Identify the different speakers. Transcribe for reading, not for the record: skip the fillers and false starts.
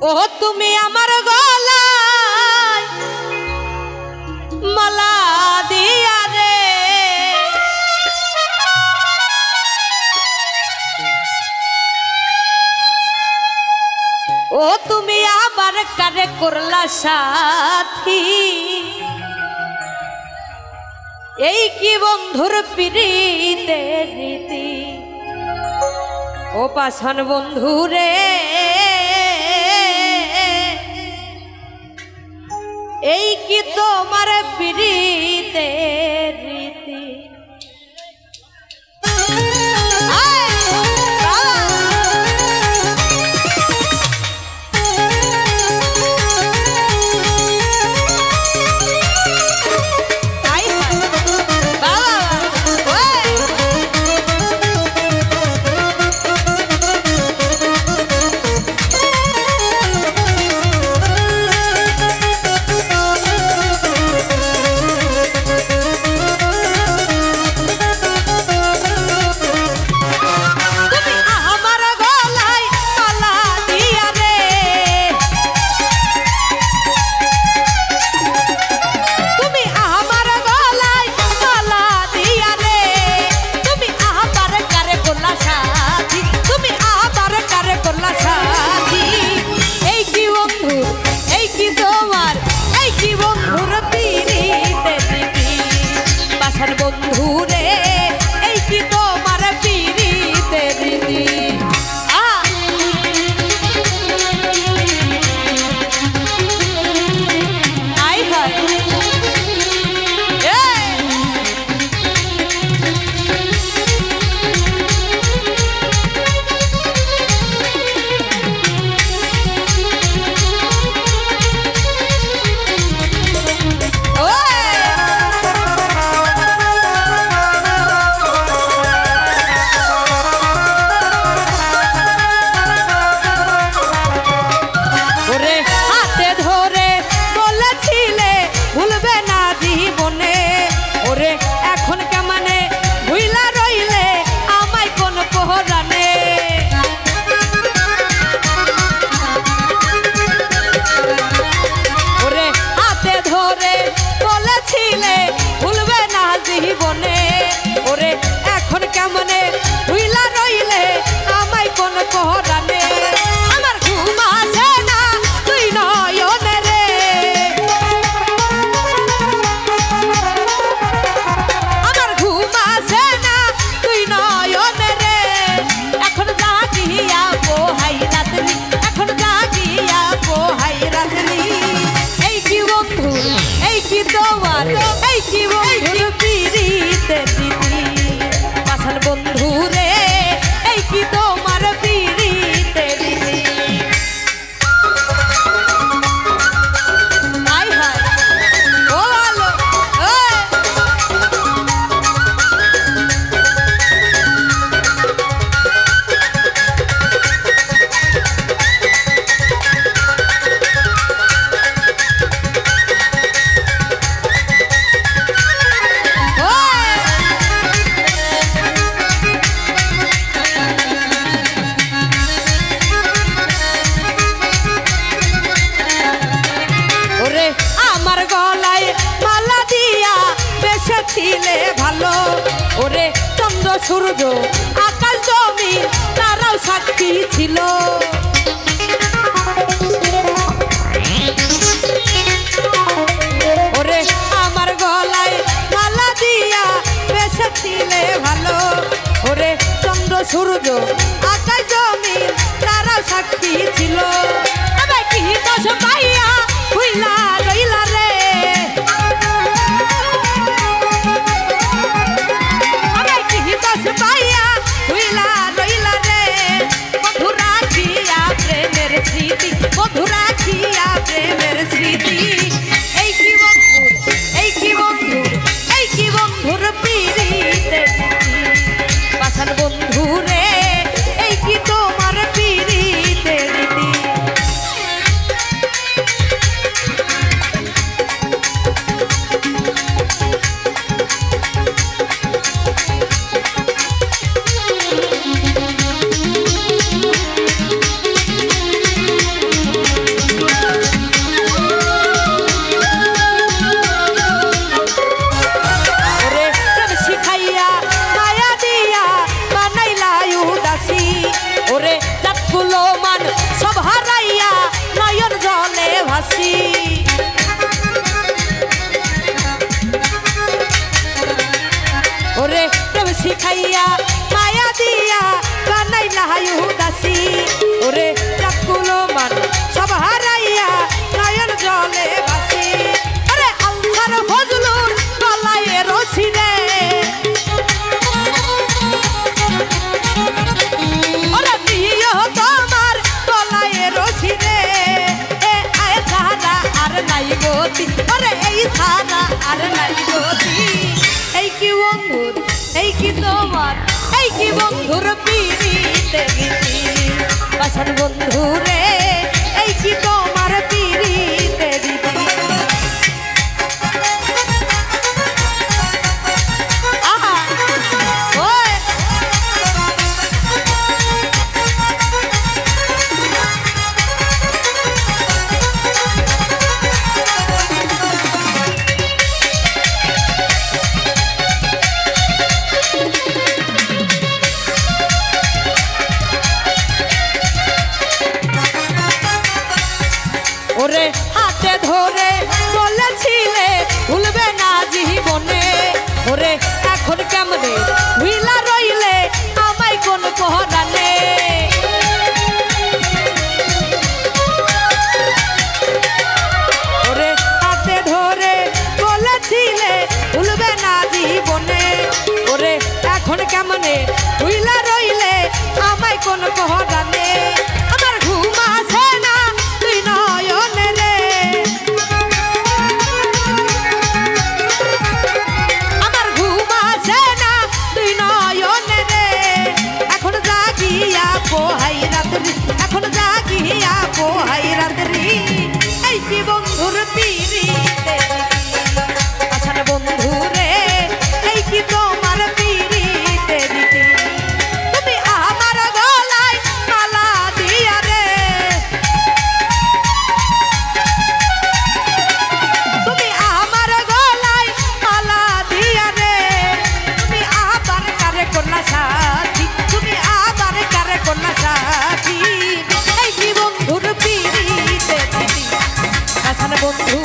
Speaker 1: ও তুমি আমার গলায় মালা দিয়া রে, ও তুমি আবার কারে করলা সাথী, এই কি বন্ধুর পিরিতের রীতি। ও পাষাণ বন্ধু রে, এই কি তোমার পিরিতের রীতি। ভালো ওরে চন্দ্র সূর্য আকাশ জমি তারাও সাক্ষী ছিল। ওরে আমার গলায় মালা দিয়া বেসেছিলে ভালো, ওরে চন্দ্র সূর্য আকাশ জমি তারাও সাক্ষী ছিল। আবার কি দোষ পাইয়া হইলা রইলা রে, পাইয়া হইলা রইলা রে, মধুরা খিয়া প্রেমের স্মৃতি, মধুরা খিয়া প্রেমের স্মৃতি। এই কি বন্ধুর, এই কি বন্ধুর, এই কি বন্ধুর পিরিতের রীতি। পাষাণ বন্ধু রে, এই কি তোমার পিরিতের রীতি। যায় উদাসী ওরে চাকুলো মান সব হারাইয়া নয়ন জলে ভাসি আরে আলসার ফজলুর গলায় রশি রে ওরে নিও তোমার গলায় রশি রে এ আয় ছাড়া আর নাই গতি ওরে এই ছাড়া আর নাই গতি এই কি বন্ধুর এই কি তোমার এই কি বন্ধুর পিরিতে গীতি বাসন বন্ধু রে এই কি তোমার পিরিতে গীতি আহা ওই ওরে হাতে ধরে বলেছিলে ভুলবে না জীবনে ওরে এখন কেমনে ভুইলা রইলে আমায় কোন পহরানে ওরে হাতে ধরে বলেছিলে ভুলবে না জীবনে ওরে এখন কেমনে ভুইলা রইলে আমায় কোন পহরানে আমার ঘুম আসে না তুই নয়নে রে আমার ঘুম আসে না তুই নয়নে রে এখন জাগিয়া পোহাই রাত্রি এখন জাগিয়া পোহাই রাত্রি এই কি বন্ধুর পিরিতে আচ্ছা বন্ধু রে এই কি তোমার পিরিতে দিতে তুমি আমার গলায় মালা দিয়া রে তুমি আমার গলায় মালা দিয়া রে তুমি আবার কারে করলা সাথী তুমি আবার কারে করলা সাথী এই কি বন্ধুর পিরিতে দিদি আচ্ছা বন্ধু